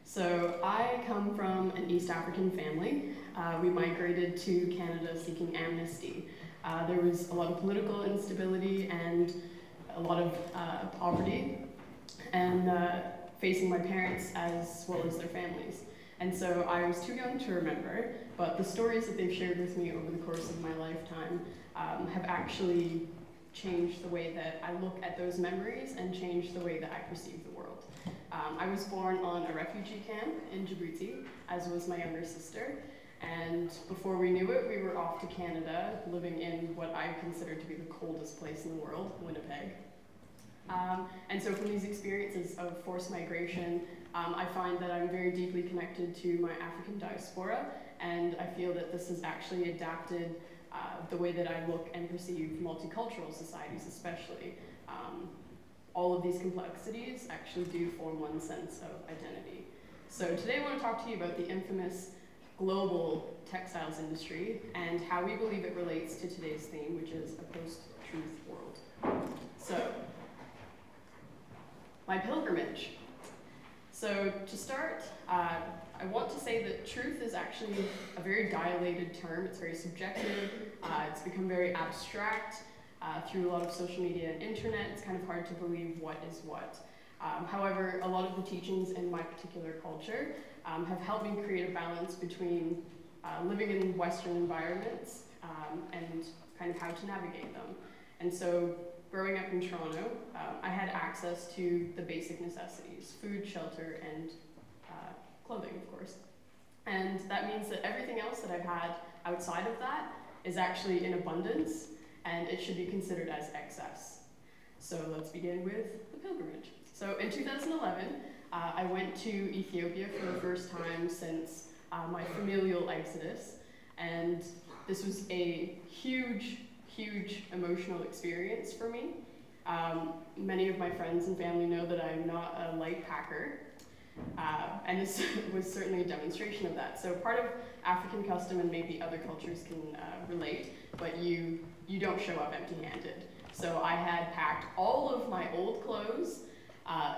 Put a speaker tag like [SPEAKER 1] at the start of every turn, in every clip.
[SPEAKER 1] So I come from an East African family. We migrated to Canada seeking amnesty. There was a lot of political instability and a lot of poverty, and facing my parents as well as their families. And so I was too young to remember, but the stories that they've shared with me over the course of my lifetime have actually changed the way that I look at those memories and changed the way that I perceive the world. I was born on a refugee camp in Djibouti, as was my younger sister. And before we knew it, we were off to Canada, living in what I consider to be the coldest place in the world, Winnipeg. And so from these experiences of forced migration, I find that I'm very deeply connected to my African diaspora, and I feel that this has actually adapted the way that I look and perceive multicultural societies especially. All of these complexities actually do form one sense of identity. So today I want to talk to you about the infamous global textiles industry and how we believe it relates to today's theme, which is a post-truth world. So, my pilgrimage. So to start, I want to say that truth is actually a very dilated term. It's very subjective. It's become very abstract through a lot of social media and internet. It's kind of hard to believe what is what. However, a lot of the teachings in my particular culture have helped me create a balance between living in Western environments and kind of how to navigate them. And so growing up in Toronto, I had access to the basic necessities, food, shelter, and clothing, of course. And that means that everything else that I've had outside of that is actually in abundance, and it should be considered as excess. So let's begin with the pilgrimage. So in 2011, I went to Ethiopia for the first time since my familial exodus, and this was a huge emotional experience for me. Many of my friends and family know that I'm not a light packer, and this was certainly a demonstration of that. So part of African custom, and maybe other cultures can relate, but you don't show up empty-handed. So I had packed all of my old clothes,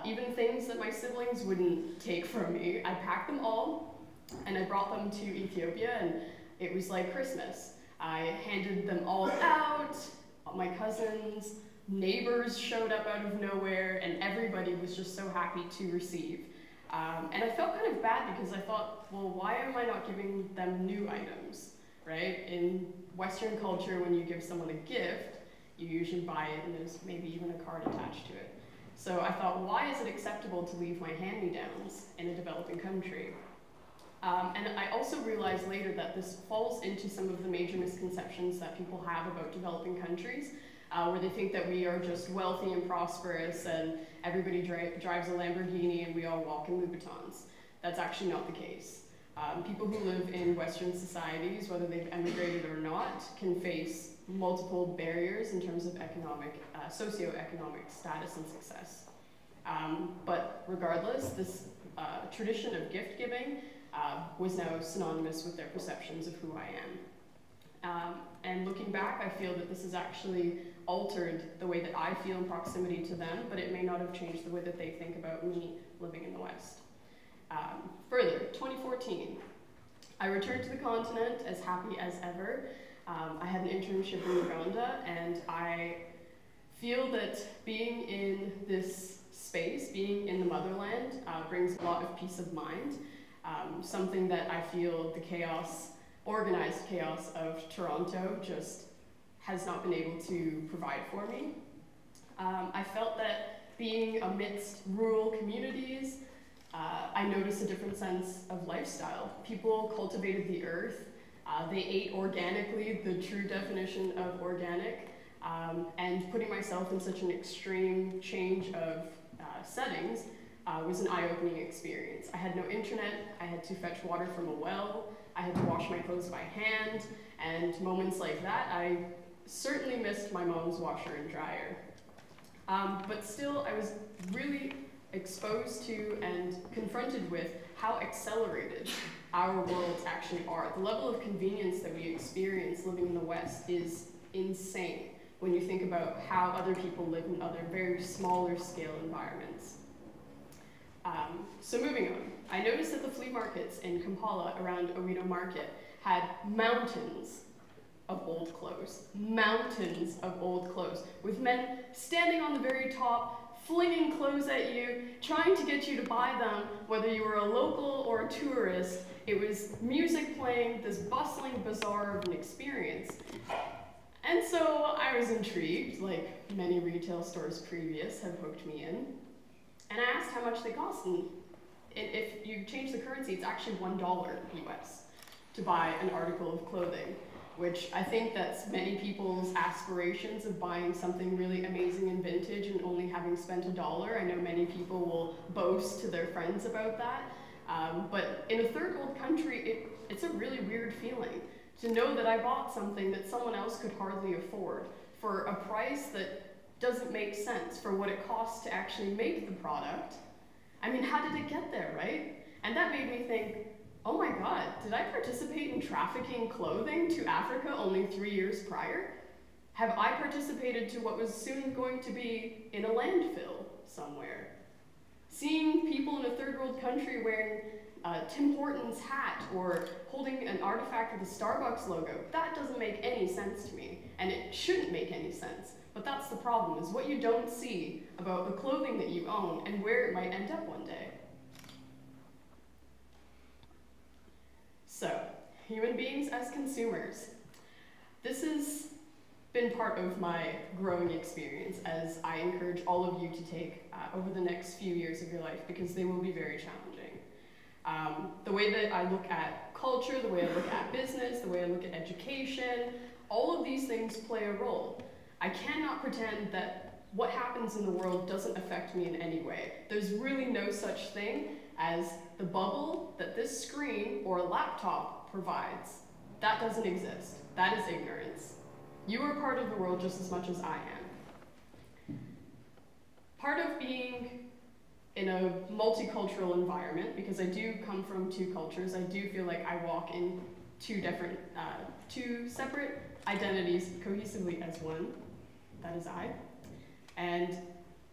[SPEAKER 1] even things that my siblings wouldn't take from me. I packed them all, and I brought them to Ethiopia, and it was like Christmas. I handed them all out. My cousins, neighbors showed up out of nowhere, and everybody was just so happy to receive. And I felt kind of bad because I thought, well, why am I not giving them new items, right? In Western culture, when you give someone a gift, you usually buy it and there's maybe even a card attached to it. So I thought, why is it acceptable to leave my hand-me-downs in a developing country? And I also realized later that this falls into some of the major misconceptions that people have about developing countries, where they think that we are just wealthy and prosperous and everybody drives a Lamborghini and we all walk in Louboutins. That's actually not the case. People who live in Western societies, whether they've emigrated or not, can face multiple barriers in terms of economic, socioeconomic status and success. But regardless, this tradition of gift giving was now synonymous with their perceptions of who I am. And looking back, I feel that this has actually altered the way that I feel in proximity to them, but it may not have changed the way that they think about me living in the West. Further, 2014, I returned to the continent as happy as ever. I had an internship in Uganda, and I feel that being in this space, being in the motherland, brings a lot of peace of mind. Something that I feel the chaos, organized chaos of Toronto just has not been able to provide for me. I felt that being amidst rural communities, I noticed a different sense of lifestyle. People cultivated the earth, they ate organically, the true definition of organic, and putting myself in such an extreme change of settings was an eye-opening experience. I had no internet, I had to fetch water from a well, I had to wash my clothes by hand, and moments like that, I certainly missed my mom's washer and dryer. But still, I was really exposed to and confronted with how accelerated our worlds actually are. The level of convenience that we experience living in the West is insane when you think about how other people live in other very smaller scale environments. So moving on, I noticed that the flea markets in Kampala around Owino Market had mountains of old clothes, with men standing on the very top, flinging clothes at you, trying to get you to buy them, whether you were a local or a tourist. It was music playing, this bustling bazaar of an experience. And so I was intrigued, like many retail stores previous have hooked me in, and I asked how much they cost, and if you change the currency, it's actually $1 US to buy an article of clothing, which I think that's many people's aspirations of buying something really amazing and vintage and only having spent $1. I know many people will boast to their friends about that, but in a third world country, it's a really weird feeling to know that I bought something that someone else could hardly afford for a price that doesn't make sense for what it costs to actually make the product. I mean, how did it get there, right? And that made me think, oh my God, did I participate in trafficking clothing to Africa only 3 years prior? Have I participated to what was soon going to be in a landfill somewhere? Seeing people in a third world country wearing Tim Hortons hat or holding an artifact with a Starbucks logo, that doesn't make any sense to me, and it shouldn't make any sense. But that's the problem, is what you don't see about the clothing that you own and where it might end up one day. So, human beings as consumers. This has been part of my growing experience, as I encourage all of you to take over the next few years of your life, because they will be very challenging. The way that I look at culture, the way I look at business, the way I look at education, all of these things play a role. I cannot pretend that what happens in the world doesn't affect me in any way. There's really no such thing as the bubble that this screen or a laptop provides. That doesn't exist. That is ignorance. You are part of the world just as much as I am. Part of being in a multicultural environment, because I do come from two cultures, I do feel like I walk in two separate identities cohesively as one. That is I. And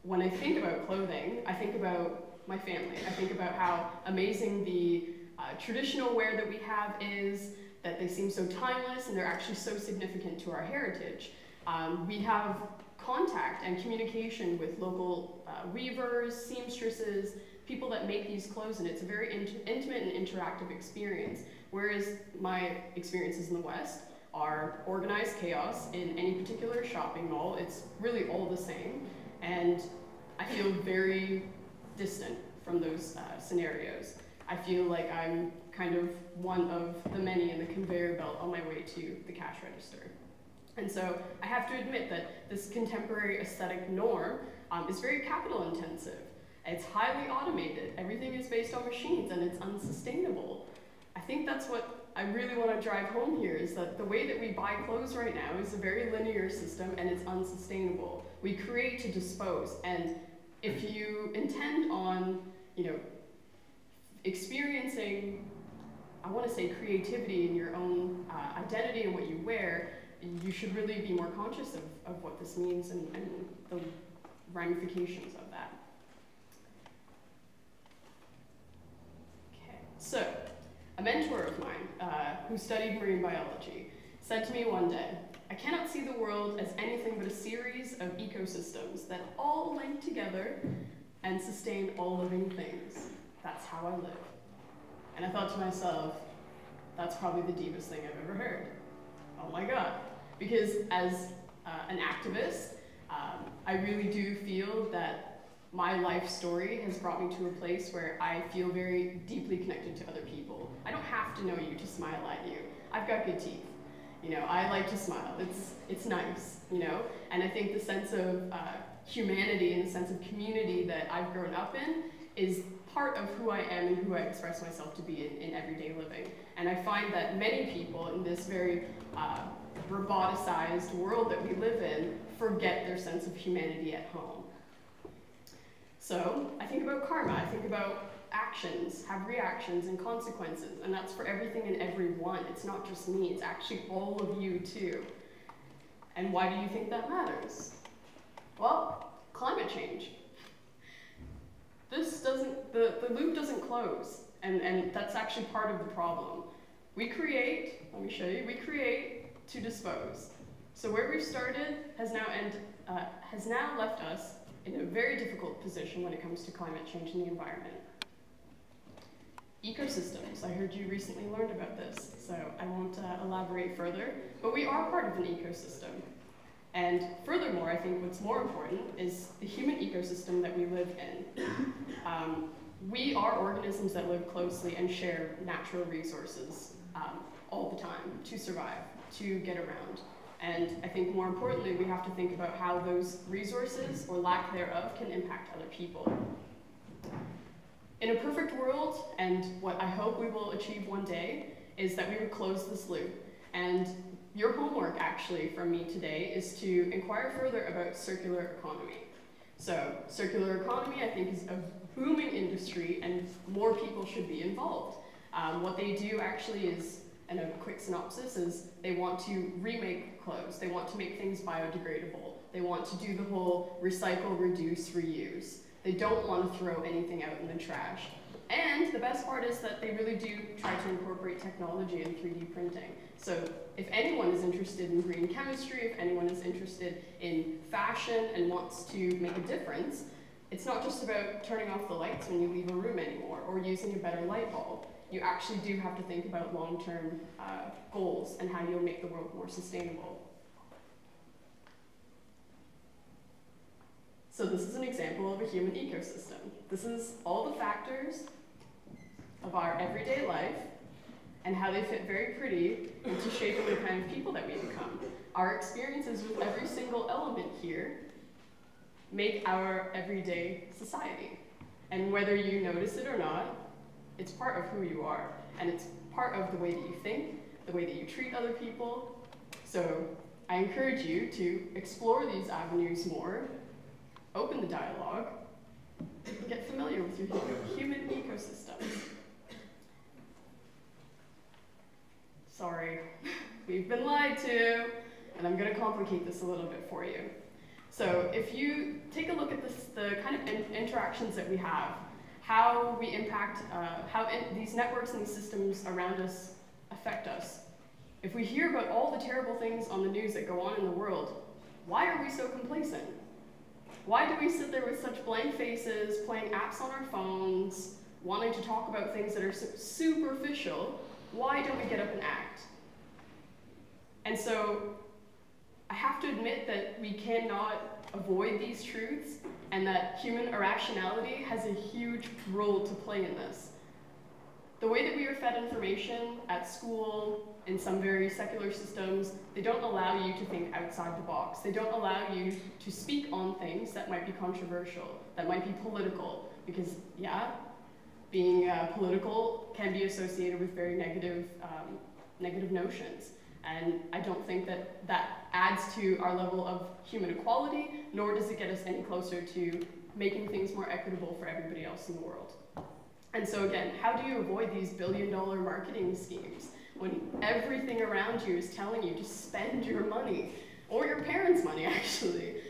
[SPEAKER 1] when I think about clothing, I think about my family. I think about how amazing the traditional wear that we have is, that they seem so timeless and they're actually so significant to our heritage. We have contact and communication with local weavers, seamstresses, people that make these clothes, and it's a very intimate and interactive experience. Whereas my experiences in the West are organized chaos in any particular shopping mall. It's really all the same, and I feel very distant from those scenarios. I feel like I'm kind of one of the many in the conveyor belt on my way to the cash register. And so I have to admit that this contemporary aesthetic norm is very capital intensive. It's highly automated. Everything is based on machines, and it's unsustainable. I think that's what I really want to drive home here, is that the way that we buy clothes right now is a very linear system, and it's unsustainable. We create to dispose, and if you intend on, experiencing, I want to say, creativity in your own identity and what you wear, you should really be more conscious of what this means and the ramifications of that. Okay, so a mentor of mine who studied marine biology said to me one day, "I cannot see the world as anything but a series of ecosystems that all link together and sustain all living things. That's how I live." And I thought to myself, that's probably the deepest thing I've ever heard. Oh my God. Because as an activist, I really do feel that my life story has brought me to a place where I feel very deeply connected to other people. I don't have to know you to smile at you. I've got good teeth. I like to smile. It's nice, And I think the sense of humanity and the sense of community that I've grown up in is part of who I am and who I express myself to be in everyday living. And I find that many people in this very roboticized world that we live in forget their sense of humanity at home. So I think about karma, I think about actions have reactions and consequences, and that's for everything and everyone. It's not just me, it's actually all of you too. And why do you think that matters? Well, climate change. The the loop doesn't close, and that's actually part of the problem. We create, let me show you, we create to dispose. So where we've started has now left us in a very difficult position when it comes to climate change and the environment. Ecosystems, I heard you recently learned about this, so I won't elaborate further, but we are part of an ecosystem. And furthermore, I think what's more important is the human ecosystem that we live in. We are organisms that live closely and share natural resources all the time to survive, to get around. And I think more importantly, we have to think about how those resources, or lack thereof, can impact other people. In a perfect world, and what I hope we will achieve one day, is that we would close this loop. And your homework, actually, from me today is to inquire further about circular economy. So, circular economy, I think, is a booming industry, and more people should be involved. What they do, actually, is, and a quick synopsis, is they want to remake clothes. They want to make things biodegradable. They want to do the whole recycle, reduce, reuse. They don't want to throw anything out in the trash. And the best part is that they really do try to incorporate technology and 3D printing. So if anyone is interested in green chemistry, if anyone is interested in fashion and wants to make a difference, it's not just about turning off the lights when you leave a room anymore, or using a better light bulb. You actually do have to think about long-term goals and how you'll make the world more sustainable. So this is an example of a human ecosystem. This is all the factors of our everyday life and how they fit very pretty into shaping the kind of people that we become. Our experiences with every single element here make our everyday society. And whether you notice it or not, it's part of who you are. And it's part of the way that you think, the way that you treat other people. So I encourage you to explore these avenues more, open the dialogue, and get familiar with your human ecosystems. Sorry, we've been lied to, and I'm going to complicate this a little bit for you. So if you take a look at this, the kind of interactions that we have, how we impact, these networks and these systems around us affect us. If we hear about all the terrible things on the news that go on in the world, why are we so complacent? Why do we sit there with such blank faces, playing apps on our phones, wanting to talk about things that are superficial? Why don't we get up and act? And so I have to admit that we cannot avoid these truths, and that human irrationality has a huge role to play in this. The way that we are fed information at school, in some very secular systems, they don't allow you to think outside the box. They don't allow you to speak on things that might be controversial, that might be political, because yeah, being political can be associated with very negative notions. And I don't think that that adds to our level of human equality, nor does it get us any closer to making things more equitable for everybody else in the world. And so again, how do you avoid these billion-dollar marketing schemes when everything around you is telling you to spend your money, or your parents' money actually?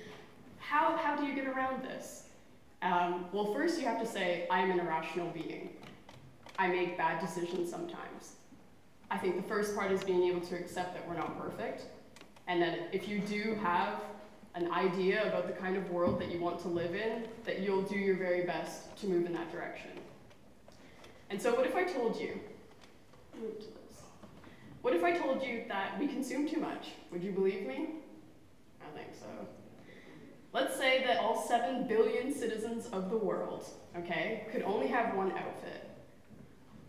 [SPEAKER 1] How do you get around this? Well, first you have to say, I'm an irrational being. I make bad decisions sometimes. I think the first part is being able to accept that we're not perfect, and that if you do have an idea about the kind of world that you want to live in, that you'll do your very best to move in that direction. And so what if I told you, what if I told you that we consume too much? Would you believe me? I think so. Let's say that all 7 billion citizens of the world, okay, could only have one outfit.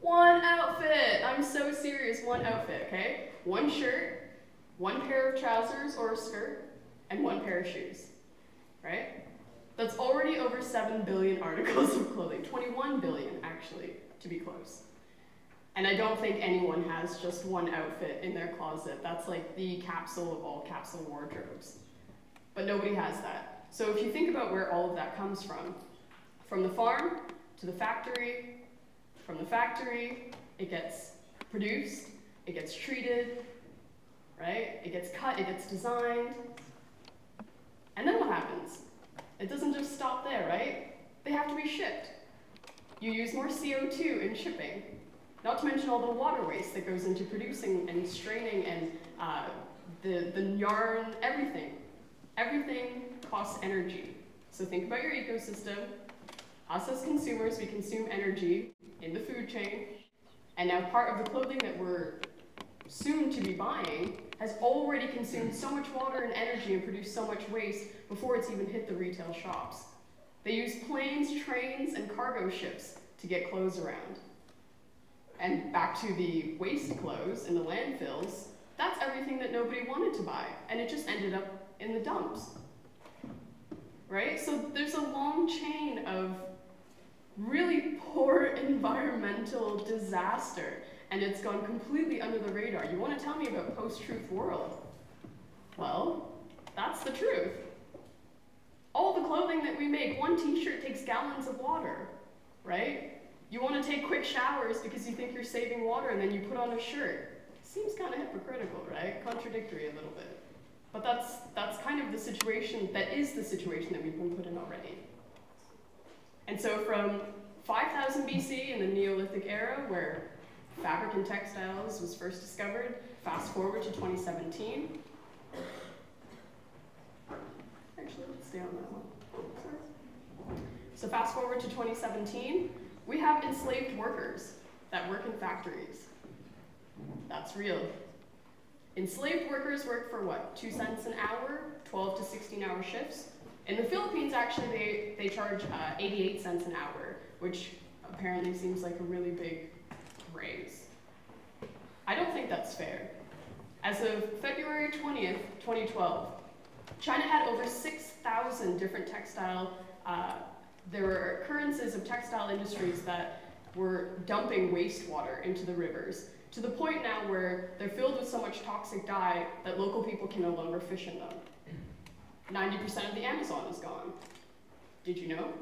[SPEAKER 1] One outfit! I'm so serious, one outfit, okay? One shirt, one pair of trousers or a skirt, and one pair of shoes, right? That's already over 7 billion articles of clothing, 21 billion actually, to be close. And I don't think anyone has just one outfit in their closet. That's like the capsule of all capsule wardrobes. But nobody has that. So if you think about where all of that comes from the farm to the factory, from the factory, it gets produced, it gets treated, right? It gets cut, it gets designed. And then what happens? It doesn't just stop there, right? They have to be shipped. You use more CO2 in shipping, not to mention all the water waste that goes into producing and straining and the yarn, everything. Everything costs energy. So think about your ecosystem. Us as consumers, we consume energy in the food chain, and now part of the clothing that we're soon to be buying has already consumed so much water and energy and produced so much waste before it's even hit the retail shops. They use planes, trains, and cargo ships to get clothes around. And back to the waste clothes in the landfills, that's everything that nobody wanted to buy, and it just ended up in the dumps. Right? So there's a long chain of really poor environmental disaster, and it's gone completely under the radar. You want to tell me about post-truth world? Well, that's the truth. All the clothing that we make, one t-shirt takes gallons of water, right? You want to take quick showers because you think you're saving water, and then you put on a shirt. Seems kind of hypocritical, right? Contradictory a little bit. But that's kind of the situation, that is the situation that we've been put in already. And so from 5000 BC in the Neolithic era, where fabric and textiles was first discovered, fast forward to 2017. Actually, let's stay on that one. Sorry. So fast forward to 2017, we have enslaved workers that work in factories. That's real. Enslaved workers work for what, 2 cents an hour, 12 to 16-hour shifts? In the Philippines, actually, they charge 88 cents an hour, which apparently seems like a really big raise. I don't think that's fair. As of February 20th, 2012, China had over 6,000 different textile, there were occurrences of textile industries that were dumping wastewater into the rivers, to the point now where they're filled with so much toxic dye that local people can no longer fish in them. 90% of the Amazon is gone. Did you know?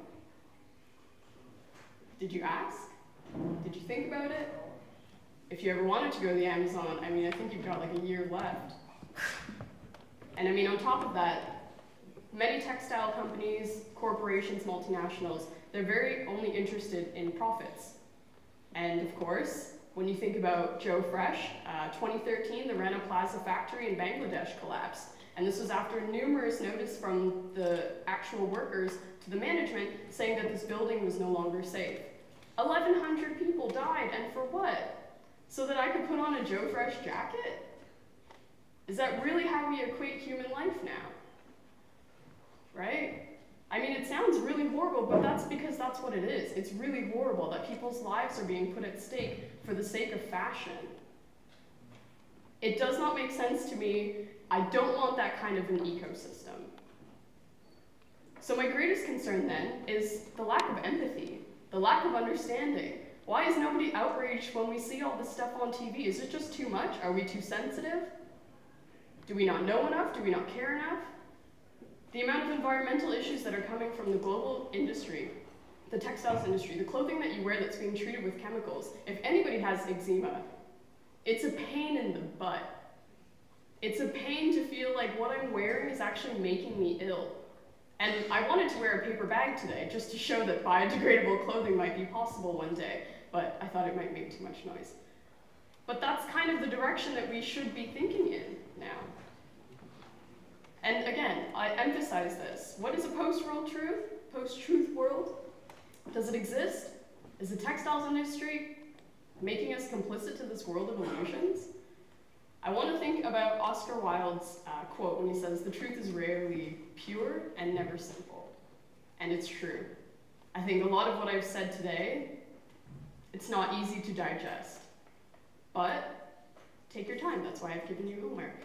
[SPEAKER 1] Did you ask? Did you think about it? If you ever wanted to go to the Amazon, I mean, I think you've got like a year left. And I mean, on top of that, many textile companies, corporations, multinationals, they're very only interested in profits. And of course, when you think about Joe Fresh, 2013, the Rana Plaza factory in Bangladesh collapsed. And this was after numerous notice from the actual workers to the management saying that this building was no longer safe. 1,100 people died, and for what? So that I could put on a Joe Fresh jacket? Is that really how we equate human life now? Right? I mean, it sounds really horrible, but that's because that's what it is. It's really horrible that people's lives are being put at stake for the sake of fashion. It does not make sense to me. I don't want that kind of an ecosystem. So my greatest concern then is the lack of empathy, the lack of understanding. Why is nobody outraged when we see all this stuff on TV? Is it just too much? Are we too sensitive? Do we not know enough? Do we not care enough? The amount of environmental issues that are coming from the global industry, the textiles industry, the clothing that you wear that's being treated with chemicals. If anybody has eczema, it's a pain in the butt. It's a pain to feel like what I'm wearing is actually making me ill. And I wanted to wear a paper bag today just to show that biodegradable clothing might be possible one day, but I thought it might make too much noise. But that's kind of the direction that we should be thinking in now. And again, I emphasize this. What is a post-world truth? Post-truth world? Does it exist? Is the textiles industry making us complicit to this world of illusions? I want to think about Oscar Wilde's quote when he says, "The truth is rarely pure and never simple." And it's true. I think a lot of what I've said today, it's not easy to digest. But take your time. That's why I've given you homework.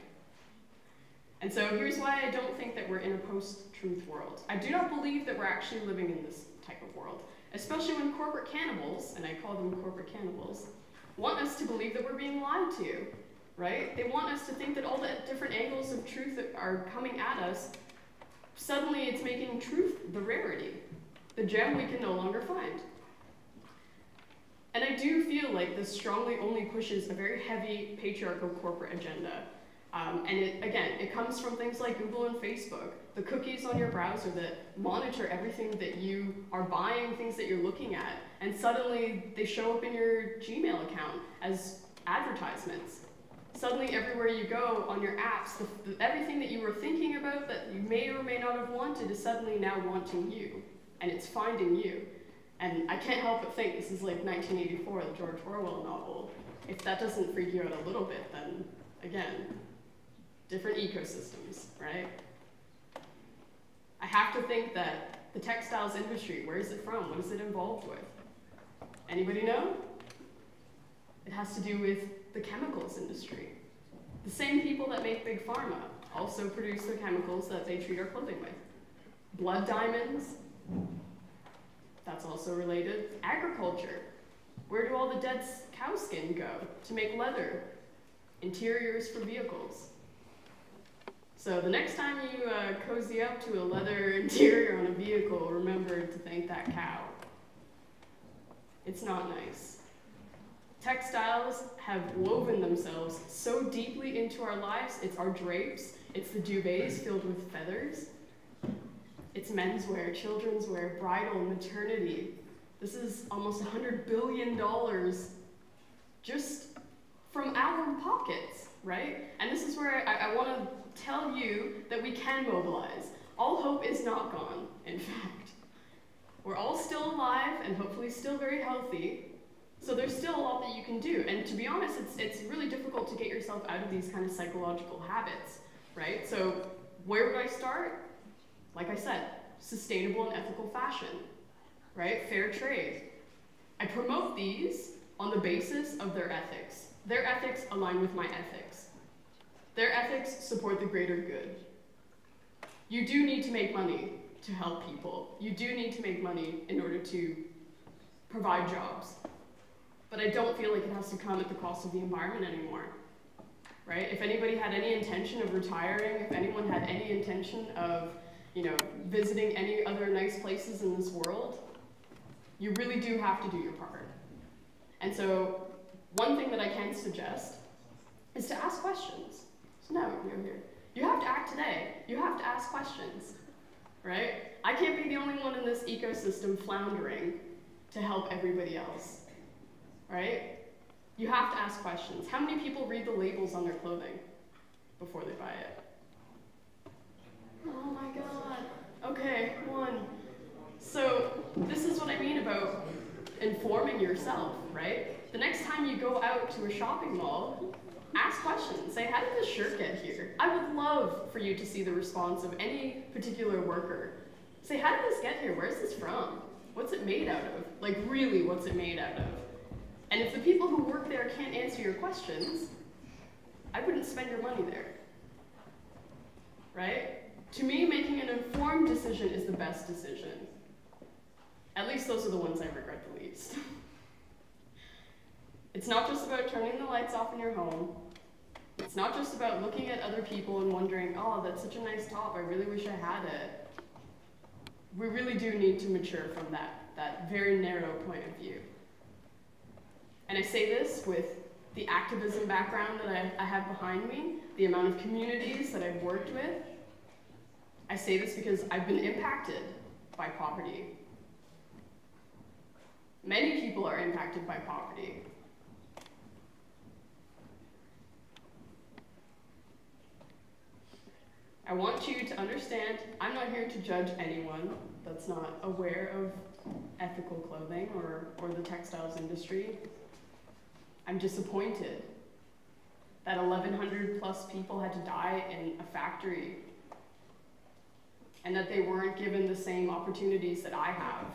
[SPEAKER 1] And so here's why I don't think that we're in a post-truth world. I do not believe that we're actually living in this type of world, especially when corporate cannibals, and I call them corporate cannibals, want us to believe that we're being lied to, right? They want us to think that all the different angles of truth that are coming at us, suddenly it's making truth the rarity, the gem we can no longer find. And I do feel like this strongly only pushes a very heavy patriarchal corporate agenda. And it comes from things like Google and Facebook, the cookies on your browser that monitor everything that you are buying, things that you're looking at, and suddenly they show up in your Gmail account as advertisements. Suddenly everywhere you go on your apps, everything that you were thinking about that you may or may not have wanted is suddenly now wanting you, and it's finding you. And I can't help but think this is like 1984, the George Orwell novel. If that doesn't freak you out a little bit, then again, different ecosystems, right? I have to think that the textiles industry, where is it from? What is it involved with? Anybody know? It has to do with the chemicals industry. The same people that make Big Pharma also produce the chemicals that they treat our clothing with. Blood diamonds, that's also related. Agriculture, where do all the dead cow skin go to make leather? Interiors for vehicles. So the next time you cozy up to a leather interior on a vehicle, remember to thank that cow. It's not nice. Textiles have woven themselves so deeply into our lives. It's our drapes, it's the duvets filled with feathers. It's menswear, children's wear, bridal, maternity. This is almost $100 billion just from our pockets, right? And this is where I want to tell you that we can mobilize. All hope is not gone, in fact. We're all still alive and hopefully still very healthy. So there's still a lot that you can do. And to be honest, it's really difficult to get yourself out of these kind of psychological habits, right? So where would I start? Like I said, sustainable and ethical fashion, right? Fair trade. I promote these on the basis of their ethics. Their ethics align with my ethics. Their ethics support the greater good. You do need to make money to help people. You do need to make money in order to provide jobs. But I don't feel like it has to come at the cost of the environment anymore, right? If anybody had any intention of retiring, if anyone had any intention of, visiting any other nice places in this world, you really do have to do your part. And so one thing that I can suggest is to ask questions. So now we're here. You have to act today. You have to ask questions, right? I can't be the only one in this ecosystem floundering to help everybody else, right? You have to ask questions. How many people read the labels on their clothing before they buy it? Oh my God. Okay, one. So this is what I mean about informing yourself, right? The next time you go out to a shopping mall, ask questions. Say, how did this shirt get here? I would love for you to see the response of any particular worker. Say, how did this get here? Where's this from? What's it made out of? Like, really, what's it made out of? And if the people who work there can't answer your questions, I wouldn't spend your money there, right? To me, making an informed decision is the best decision. At least those are the ones I regret the least. It's not just about turning the lights off in your home. It's not just about looking at other people and wondering, oh, that's such a nice top, I really wish I had it. We really do need to mature from that very narrow point of view. And I say this with the activism background that I have behind me, the amount of communities that I've worked with. I say this because I've been impacted by poverty. Many people are impacted by poverty. I want you to understand, I'm not here to judge anyone that's not aware of ethical clothing or the textiles industry. I'm disappointed that 1,100 plus people had to die in a factory and that they weren't given the same opportunities that I have.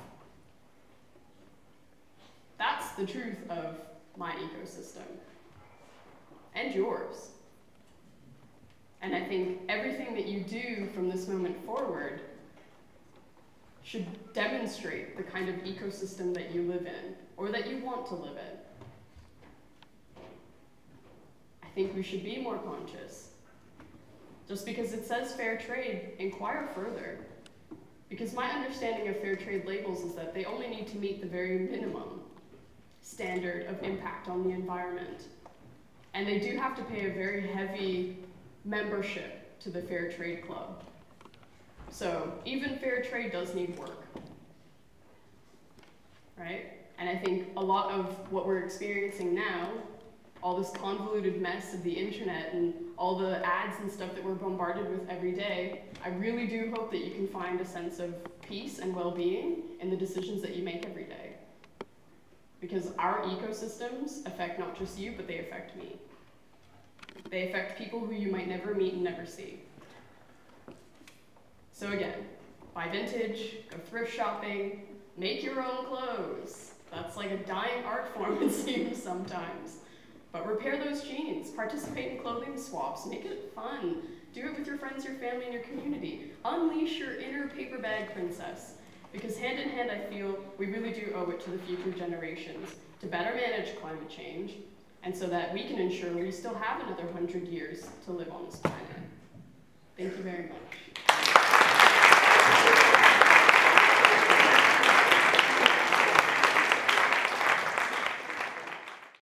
[SPEAKER 1] That's the truth of my ecosystem and yours. And I think everything that you do from this moment forward should demonstrate the kind of ecosystem that you live in or that you want to live in. I think we should be more conscious. Just because it says fair trade, inquire further. Because my understanding of fair trade labels is that they only need to meet the very minimum standard of impact on the environment. And they do have to pay a very heavy membership to the Fair Trade Club. So even fair trade does need work, right? And I think a lot of what we're experiencing now, all this convoluted mess of the internet and all the ads and stuff that we're bombarded with every day, I really do hope that you can find a sense of peace and well-being in the decisions that you make every day. Because our ecosystems affect not just you, but they affect me. They affect people who you might never meet and never see. So again, buy vintage, go thrift shopping, make your own clothes. That's like a dying art form, it seems sometimes. But repair those jeans, participate in clothing swaps, make it fun. Do it with your friends, your family, and your community. Unleash your inner paper bag princess. Because hand in hand, I feel we really do owe it to the future generations to better manage climate change, and so that we can ensure we still have another 100 years to live on this planet. Thank you very much.